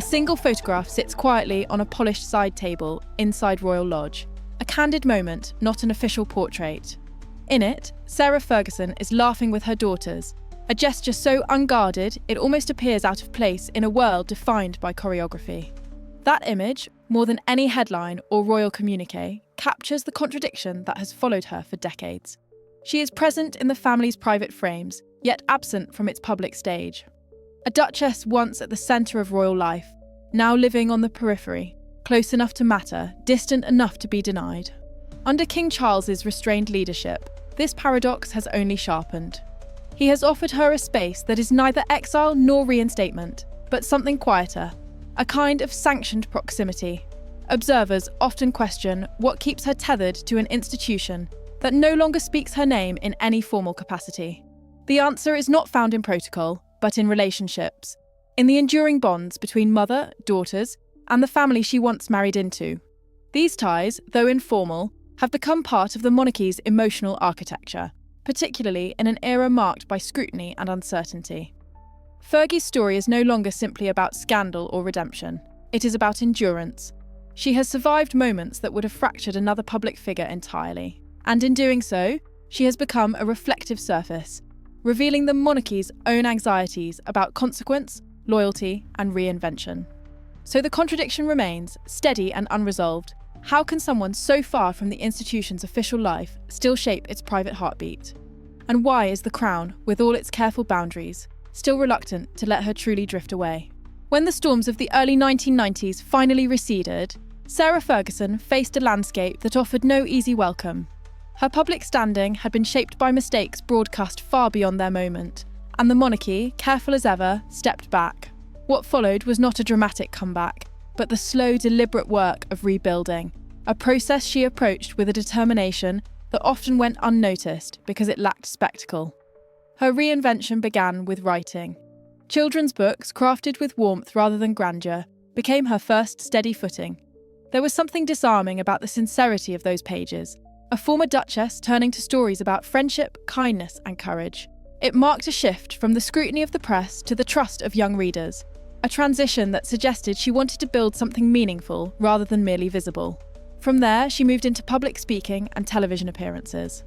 single photograph sits quietly on a polished side table inside Royal Lodge. A candid moment, not an official portrait. In it, Sarah Ferguson is laughing with her daughters, a gesture so unguarded it almost appears out of place in a world defined by choreography. That image, more than any headline or royal communique, captures the contradiction that has followed her for decades. She is present in the family's private frames, yet absent from its public stage. A duchess once at the centre of royal life, now living on the periphery, close enough to matter, distant enough to be denied. Under King Charles's restrained leadership, this paradox has only sharpened. He has offered her a space that is neither exile nor reinstatement, but something quieter, a kind of sanctioned proximity. Observers often question what keeps her tethered to an institution that no longer speaks her name in any formal capacity. The answer is not found in protocol, but in relationships, in the enduring bonds between mother, daughters, and the family she once married into. These ties, though informal, have become part of the monarchy's emotional architecture, particularly in an era marked by scrutiny and uncertainty. Fergie's story is no longer simply about scandal or redemption. It is about endurance. She has survived moments that would have fractured another public figure entirely. And in doing so, she has become a reflective surface, revealing the monarchy's own anxieties about consequence, loyalty, and reinvention. So the contradiction remains, steady and unresolved. How can someone so far from the institution's official life still shape its private heartbeat? And why is the crown, with all its careful boundaries, still reluctant to let her truly drift away? When the storms of the early 1990s finally receded, Sarah Ferguson faced a landscape that offered no easy welcome. Her public standing had been shaped by mistakes broadcast far beyond their moment, and the monarchy, careful as ever, stepped back. What followed was not a dramatic comeback, but the slow, deliberate work of rebuilding, a process she approached with a determination that often went unnoticed because it lacked spectacle. Her reinvention began with writing. Children's books, crafted with warmth rather than grandeur, became her first steady footing. There was something disarming about the sincerity of those pages, a former duchess turning to stories about friendship, kindness, and courage. It marked a shift from the scrutiny of the press to the trust of young readers, a transition that suggested she wanted to build something meaningful rather than merely visible. From there, she moved into public speaking and television appearances.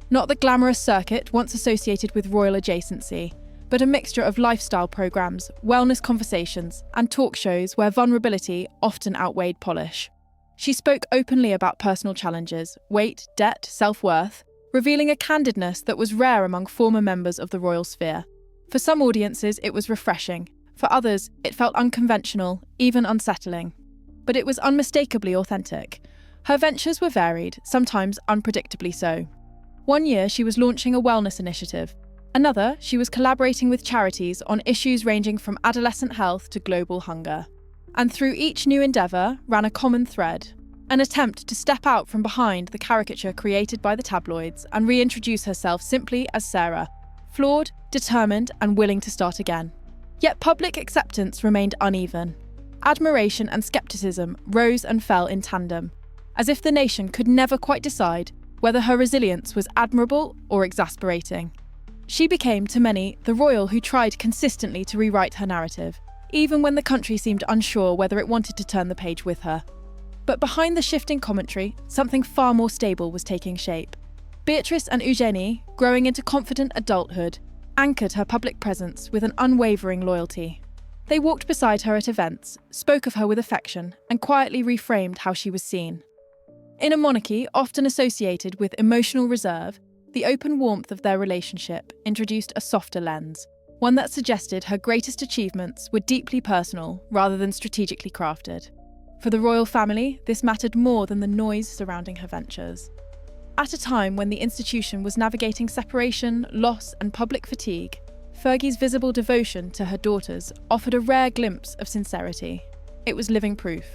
Not the glamorous circuit once associated with royal adjacency, but a mixture of lifestyle programs, wellness conversations, and talk shows where vulnerability often outweighed polish. She spoke openly about personal challenges, weight, debt, self-worth, revealing a candidness that was rare among former members of the royal sphere. For some audiences, it was refreshing. For others, it felt unconventional, even unsettling. But it was unmistakably authentic. Her ventures were varied, sometimes unpredictably so. One year, she was launching a wellness initiative. Another, she was collaborating with charities on issues ranging from adolescent health to global hunger. And through each new endeavour ran a common thread, an attempt to step out from behind the caricature created by the tabloids and reintroduce herself simply as Sarah, flawed, determined, and willing to start again. Yet public acceptance remained uneven. Admiration and scepticism rose and fell in tandem, as if the nation could never quite decide whether her resilience was admirable or exasperating. She became, to many, the royal who tried consistently to rewrite her narrative, even when the country seemed unsure whether it wanted to turn the page with her. But behind the shifting commentary, something far more stable was taking shape. Beatrice and Eugenie, growing into confident adulthood, anchored her public presence with an unwavering loyalty. They walked beside her at events, spoke of her with affection, and quietly reframed how she was seen. In a monarchy often associated with emotional reserve, the open warmth of their relationship introduced a softer lens, one that suggested her greatest achievements were deeply personal rather than strategically crafted. For the royal family, this mattered more than the noise surrounding her ventures. At a time when the institution was navigating separation, loss, and public fatigue, Fergie's visible devotion to her daughters offered a rare glimpse of sincerity. It was living proof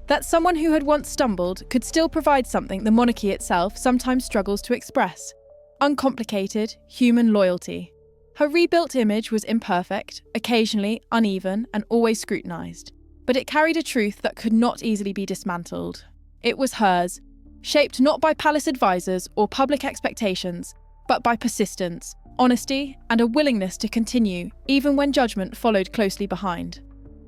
that someone who had once stumbled could still provide something the monarchy itself sometimes struggles to express: uncomplicated, human loyalty. Her rebuilt image was imperfect, occasionally uneven, and always scrutinised. But it carried a truth that could not easily be dismantled. It was hers, shaped not by palace advisors or public expectations, but by persistence, honesty, and a willingness to continue, even when judgment followed closely behind.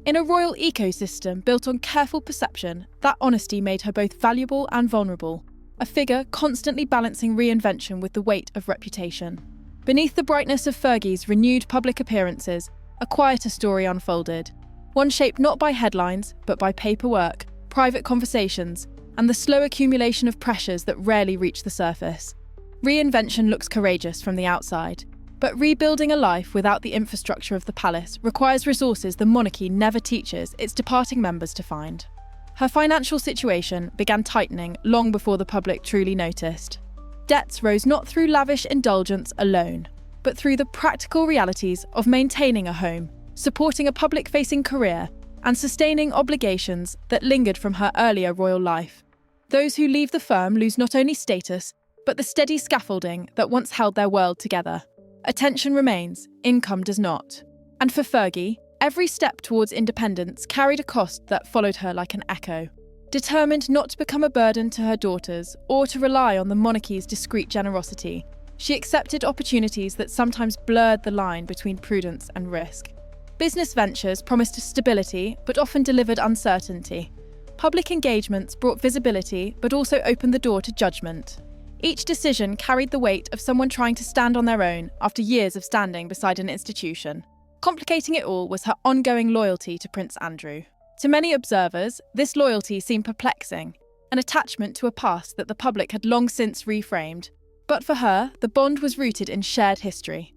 In a royal ecosystem built on careful perception, that honesty made her both valuable and vulnerable, a figure constantly balancing reinvention with the weight of reputation. Beneath the brightness of Fergie's renewed public appearances, a quieter story unfolded, one shaped not by headlines, but by paperwork, private conversations, and the slow accumulation of pressures that rarely reach the surface. Reinvention looks courageous from the outside, but rebuilding a life without the infrastructure of the palace requires resources the monarchy never teaches its departing members to find. Her financial situation began tightening long before the public truly noticed. Debts rose not through lavish indulgence alone, but through the practical realities of maintaining a home, supporting a public-facing career, and sustaining obligations that lingered from her earlier royal life. Those who leave the firm lose not only status, but the steady scaffolding that once held their world together. Attention remains, income does not. And for Fergie, every step towards independence carried a cost that followed her like an echo. Determined not to become a burden to her daughters or to rely on the monarchy's discreet generosity, she accepted opportunities that sometimes blurred the line between prudence and risk. Business ventures promised stability but often delivered uncertainty. Public engagements brought visibility but also opened the door to judgment. Each decision carried the weight of someone trying to stand on their own after years of standing beside an institution. Complicating it all was her ongoing loyalty to Prince Andrew. To many observers, this loyalty seemed perplexing, an attachment to a past that the public had long since reframed. But for her, the bond was rooted in shared history.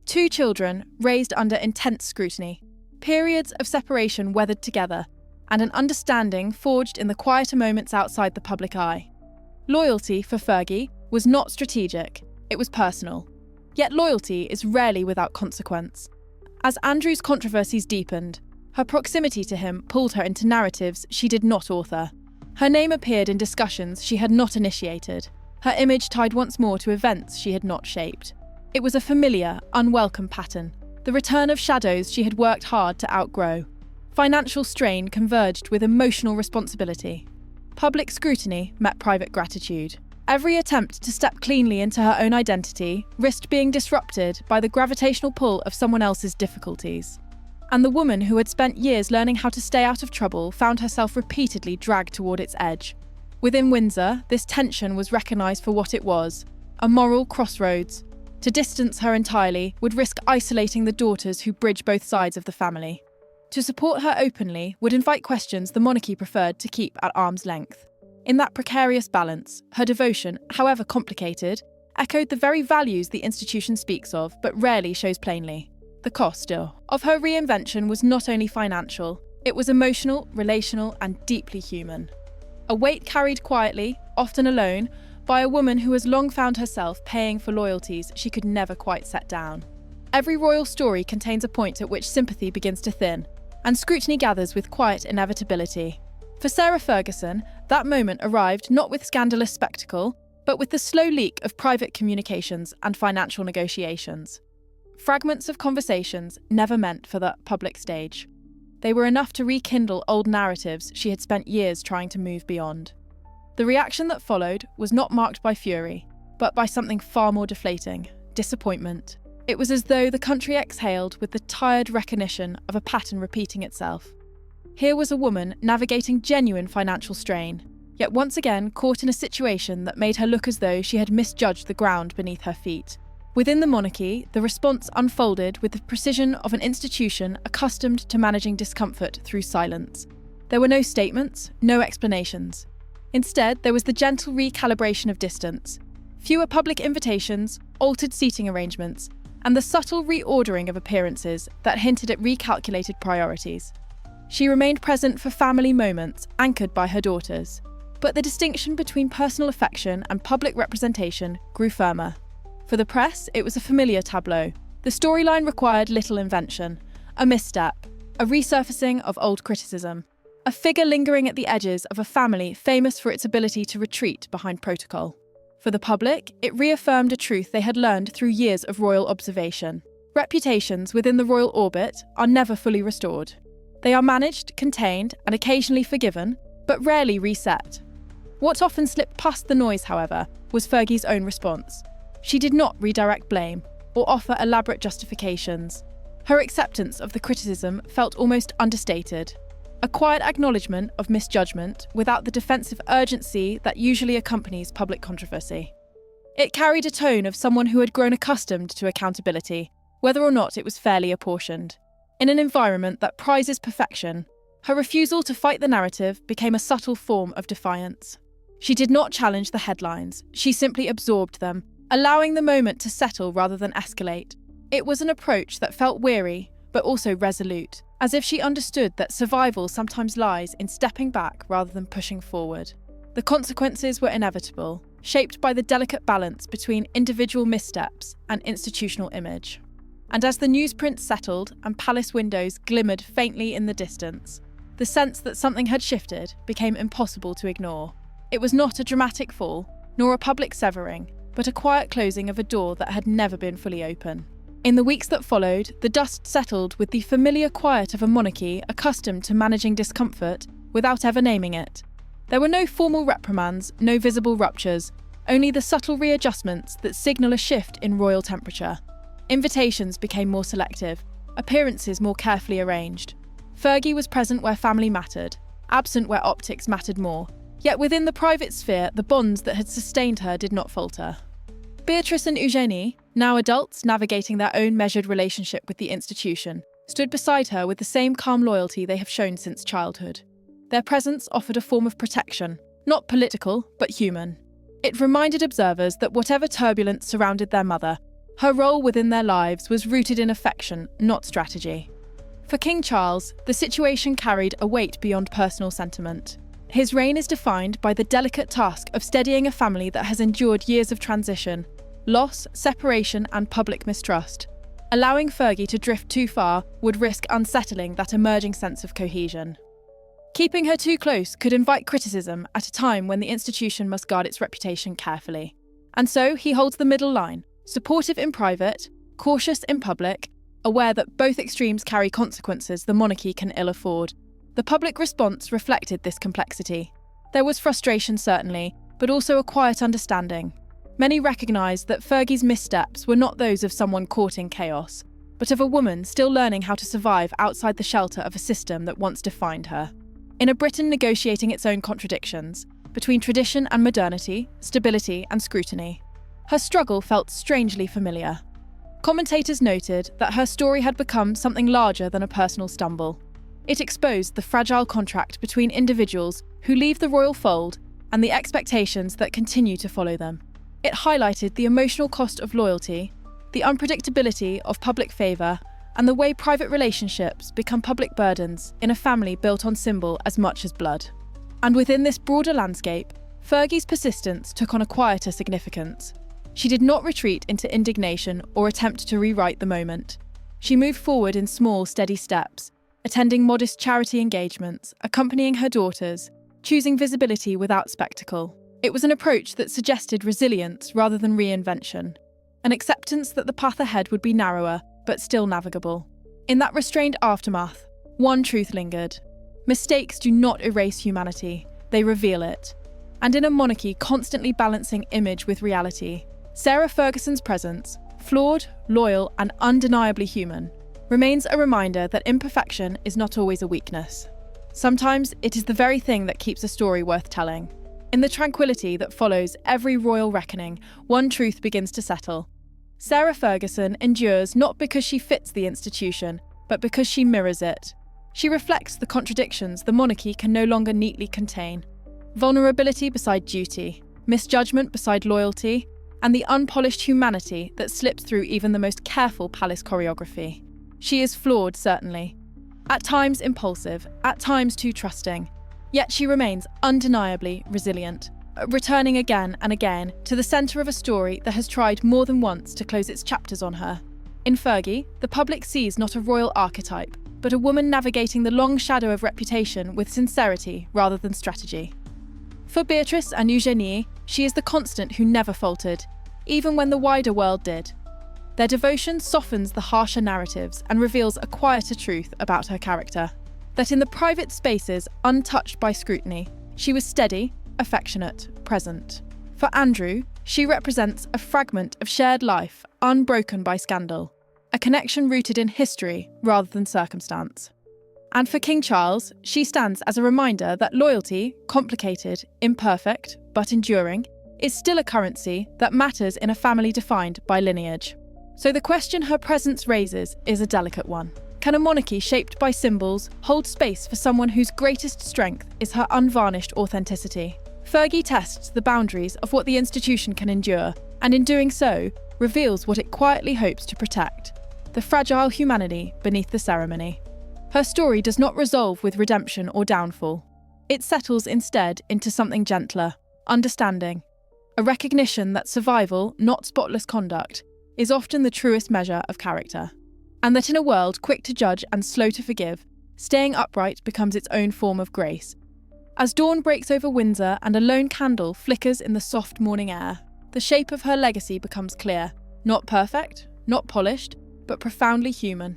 2 children raised under intense scrutiny, periods of separation weathered together, and an understanding forged in the quieter moments outside the public eye. Loyalty for Fergie was not strategic, it was personal. Yet loyalty is rarely without consequence. As Andrew's controversies deepened, her proximity to him pulled her into narratives she did not author. Her name appeared in discussions she had not initiated, her image tied once more to events she had not shaped. It was a familiar, unwelcome pattern, the return of shadows she had worked hard to outgrow. Financial strain converged with emotional responsibility. Public scrutiny met private gratitude. Every attempt to step cleanly into her own identity risked being disrupted by the gravitational pull of someone else's difficulties. And the woman who had spent years learning how to stay out of trouble found herself repeatedly dragged toward its edge. Within Windsor, this tension was recognised for what it was, a moral crossroads. To distance her entirely would risk isolating the daughters who bridge both sides of the family. To support her openly would invite questions the monarchy preferred to keep at arm's length. In that precarious balance, her devotion, however complicated, echoed the very values the institution speaks of but rarely shows plainly. The cost, still, of her reinvention was not only financial, it was emotional, relational, and deeply human. A weight carried quietly, often alone, by a woman who has long found herself paying for loyalties she could never quite set down. Every royal story contains a point at which sympathy begins to thin, and scrutiny gathers with quiet inevitability. For Sarah Ferguson, that moment arrived not with scandalous spectacle, but with the slow leak of private communications and financial negotiations. Fragments of conversations never meant for the public stage. They were enough to rekindle old narratives she had spent years trying to move beyond. The reaction that followed was not marked by fury, but by something far more deflating: disappointment. It was as though the country exhaled with the tired recognition of a pattern repeating itself. Here was a woman navigating genuine financial strain, yet once again caught in a situation that made her look as though she had misjudged the ground beneath her feet. Within the monarchy, the response unfolded with the precision of an institution accustomed to managing discomfort through silence. There were no statements, no explanations. Instead, there was the gentle recalibration of distance, fewer public invitations, altered seating arrangements, and the subtle reordering of appearances that hinted at recalculated priorities. She remained present for family moments, anchored by her daughters. But the distinction between personal affection and public representation grew firmer. For the press, it was a familiar tableau. The storyline required little invention, a misstep, a resurfacing of old criticism, a figure lingering at the edges of a family famous for its ability to retreat behind protocol. For the public, it reaffirmed a truth they had learned through years of royal observation. Reputations within the royal orbit are never fully restored. They are managed, contained, and occasionally forgiven, but rarely reset. What often slipped past the noise, however, was Fergie's own response. She did not redirect blame or offer elaborate justifications. Her acceptance of the criticism felt almost understated, a quiet acknowledgement of misjudgment without the defensive urgency that usually accompanies public controversy. It carried a tone of someone who had grown accustomed to accountability, whether or not it was fairly apportioned. In an environment that prizes perfection, her refusal to fight the narrative became a subtle form of defiance. She did not challenge the headlines, she simply absorbed them, allowing the moment to settle rather than escalate. It was an approach that felt weary, but also resolute, as if she understood that survival sometimes lies in stepping back rather than pushing forward. The consequences were inevitable, shaped by the delicate balance between individual missteps and institutional image. And as the newsprint settled and palace windows glimmered faintly in the distance, the sense that something had shifted became impossible to ignore. It was not a dramatic fall, nor a public severing, but a quiet closing of a door that had never been fully open. In the weeks that followed, the dust settled with the familiar quiet of a monarchy accustomed to managing discomfort without ever naming it. There were no formal reprimands, no visible ruptures, only the subtle readjustments that signal a shift in royal temperature. Invitations became more selective, appearances more carefully arranged. Fergie was present where family mattered, absent where optics mattered more. Yet within the private sphere, the bonds that had sustained her did not falter. Beatrice and Eugenie, now adults navigating their own measured relationship with the institution, stood beside her with the same calm loyalty they have shown since childhood. Their presence offered a form of protection, not political, but human. It reminded observers that whatever turbulence surrounded their mother, her role within their lives was rooted in affection, not strategy. For King Charles, the situation carried a weight beyond personal sentiment. His reign is defined by the delicate task of steadying a family that has endured years of transition, loss, separation, and public mistrust. Allowing Fergie to drift too far would risk unsettling that emerging sense of cohesion. Keeping her too close could invite criticism at a time when the institution must guard its reputation carefully. And so he holds the middle line, supportive in private, cautious in public, aware that both extremes carry consequences the monarchy can ill afford. The public response reflected this complexity. There was frustration certainly, but also a quiet understanding. Many recognised that Fergie's missteps were not those of someone caught in chaos, but of a woman still learning how to survive outside the shelter of a system that once defined her. In a Britain negotiating its own contradictions, between tradition and modernity, stability and scrutiny, her struggle felt strangely familiar. Commentators noted that her story had become something larger than a personal stumble. It exposed the fragile contract between individuals who leave the royal fold and the expectations that continue to follow them. It highlighted the emotional cost of loyalty, the unpredictability of public favour, and the way private relationships become public burdens in a family built on symbol as much as blood. And within this broader landscape, Fergie's persistence took on a quieter significance. She did not retreat into indignation or attempt to rewrite the moment. She moved forward in small, steady steps, attending modest charity engagements, accompanying her daughters, choosing visibility without spectacle. It was an approach that suggested resilience rather than reinvention, an acceptance that the path ahead would be narrower, but still navigable. In that restrained aftermath, one truth lingered. Mistakes do not erase humanity, they reveal it. And in a monarchy constantly balancing image with reality, Sarah Ferguson's presence, flawed, loyal, and undeniably human, remains a reminder that imperfection is not always a weakness. Sometimes it is the very thing that keeps a story worth telling. In the tranquility that follows every royal reckoning, one truth begins to settle. Sarah Ferguson endures not because she fits the institution, but because she mirrors it. She reflects the contradictions the monarchy can no longer neatly contain. Vulnerability beside duty, misjudgment beside loyalty, and the unpolished humanity that slips through even the most careful palace choreography. She is flawed, certainly. At times impulsive, at times too trusting. Yet she remains undeniably resilient, returning again and again to the centre of a story that has tried more than once to close its chapters on her. In Fergie, the public sees not a royal archetype, but a woman navigating the long shadow of reputation with sincerity rather than strategy. For Beatrice and Eugenie, she is the constant who never faltered, even when the wider world did. Their devotion softens the harsher narratives and reveals a quieter truth about her character. That in the private spaces untouched by scrutiny, she was steady, affectionate, present. For Andrew, she represents a fragment of shared life unbroken by scandal. a connection rooted in history rather than circumstance. And for King Charles, she stands as a reminder that loyalty, complicated, imperfect, but enduring, is still a currency that matters in a family defined by lineage. So the question her presence raises is a delicate one. Can a monarchy shaped by symbols hold space for someone whose greatest strength is her unvarnished authenticity? Fergie tests the boundaries of what the institution can endure, and in doing so, reveals what it quietly hopes to protect: the fragile humanity beneath the ceremony. Her story does not resolve with redemption or downfall. It settles instead into something gentler, understanding, a recognition that survival, not spotless conduct, is often the truest measure of character. And that in a world quick to judge and slow to forgive, staying upright becomes its own form of grace. As dawn breaks over Windsor and a lone candle flickers in the soft morning air, the shape of her legacy becomes clear. Not perfect, not polished, but profoundly human.